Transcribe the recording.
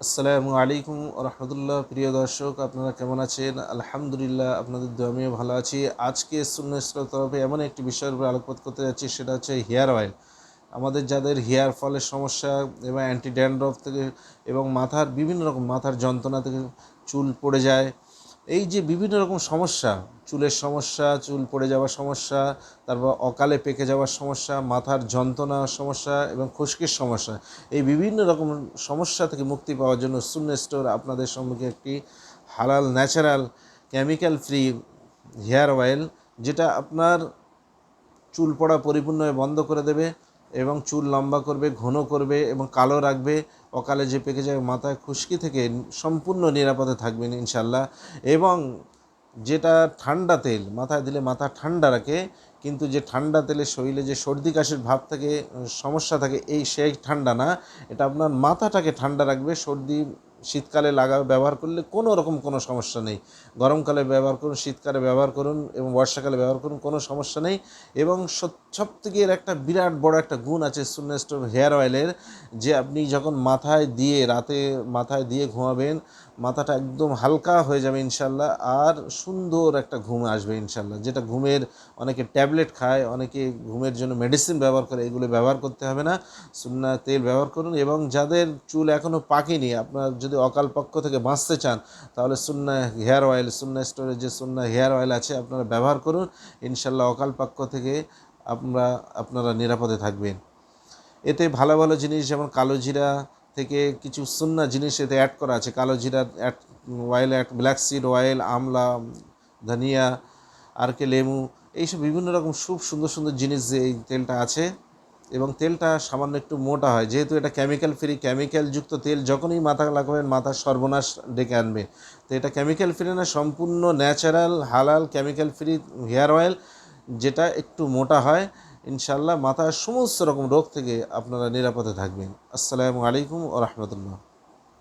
আসসালামু আলাইকুম রহমতুল্লাহ। প্রিয় দর্শক, আপনারা কেমন আছেন? আলহামদুলিল্লাহ, আপনাদের দোয়া আমিও ভালো আছি। আজকে সুন্নাহর তরফে এমন একটি বিষয়ের উপর আলোকপাত করতে যাচ্ছি, সেটা হচ্ছে হেয়ার অয়েল। আমাদের যাদের হেয়ার ফলের সমস্যা এবং অ্যান্টি ড্যান্ড্রফ থেকে এবং মাথার বিভিন্ন রকম মাথার যন্ত্রণা থেকে চুল পড়ে যায়, এই যে বিভিন্ন রকম সমস্যা, চুলের সমস্যা, চুল পড়ে যাওয়ার সমস্যা, তারপর অকালে পেকে যাওয়ার সমস্যা, মাথার যন্ত্রণার সমস্যা এবং খুশকির সমস্যা, এই বিভিন্ন রকম সমস্যা থেকে মুক্তি পাওয়ার জন্য সুন্নাহ স্টোর আপনাদের সম্মুখে একটি হালাল natural chemical free hair oil, যেটা আপনার চুল পড়া পরিপূর্ণভাবে বন্ধ করে দেবে এবং চুল লম্বা করবে, ঘন করবে এবং কালো রাখবে। অকালে যে পেকে যায় মাথায় খুশকি থেকে সম্পূর্ণ নিরাপদে থাকবেন ইনশাল্লাহ। এবং যেটা ঠান্ডা তেল মাথায় দিলে মাথা ঠান্ডা রাখে, কিন্তু যে ঠান্ডা তেলে শরীরে যে সর্দি কাশির ভাব থাকে, সমস্যা থাকে, সেই ঠান্ডা না, এটা আপনার মাথাটাকে ঠান্ডা রাখবে। সর্দি শীতকালে ব্যবহার করলে কোনো সমস্যা নেই। গরমকালে ব্যবহার করুন, শীতকালে ব্যবহার করুন এবং বর্ষাকালে ব্যবহার করুন, কোনো সমস্যা নেই। এবং সবথেকে এর একটা বিরাট বড় একটা গুণ আছে সুন্নাহ স্টোর হেয়ার অয়েলের, যে আপনি যখন রাতে মাথায় দিয়ে ঘুমাবেন, মাথাটা একদম হালকা হয়ে যাবে ইনশাল্লাহ, আর সুন্দর একটা ঘুম আসবে ইনশাল্লাহ। যেটা ঘুমের, অনেকে ট্যাবলেট খায়, অনেকে ঘুমের জন্য মেডিসিন ব্যবহার করে, এগুলো ব্যবহার করতে হবে না। সুন্নাহ তেল ব্যবহার করুন। এবং যাদের চুল এখনও পাকেনি, আপনার যদি অকাল পক্ষ থেকে বাঁচতে চান, তাহলে সুন্নাহ হেয়ার অয়েল, সুন্নাহ স্টোরের যে সুন্নাহ হেয়ার অয়েল আছে, আপনারা ব্যবহার করুন। ইনশাল্লাহ অকাল পক্ষ থেকে আপনারা নিরাপদে থাকবেন। এতে ভালো ভালো জিনিস, যেমন কালো জিরা থেকে কিছু সুন্নাহ জিনিস এতে অ্যাড করা আছে। কালো জিরা oil add, black seed oil, amla, ধনিয়া, লেবু, এইসব বিভিন্ন রকম খুব সুন্দর সুন্দর জিনিস যে এই তেলটা আছে। এবং তেলটা সামান্য একটু মোটা হয়, যেহেতু এটা কেমিক্যাল ফ্রি। কেমিক্যালযুক্ত তেল যখনই মাথা লাগাবেন, মাথার সর্বনাশ ডেকে আনবে। তো এটা কেমিক্যাল ফ্রি না, সম্পূর্ণ ন্যাচারাল হালাল কেমিক্যাল ফ্রি হেয়ার অয়েল, যেটা একটু মোটা হয়। ইনশাল্লাহ মাথার সমস্ত রকম রোগ থেকে আপনারা নিরাপদে থাকবেন। আসসালামু আলাইকুম ওয়া রাহমাতুল্লাহ।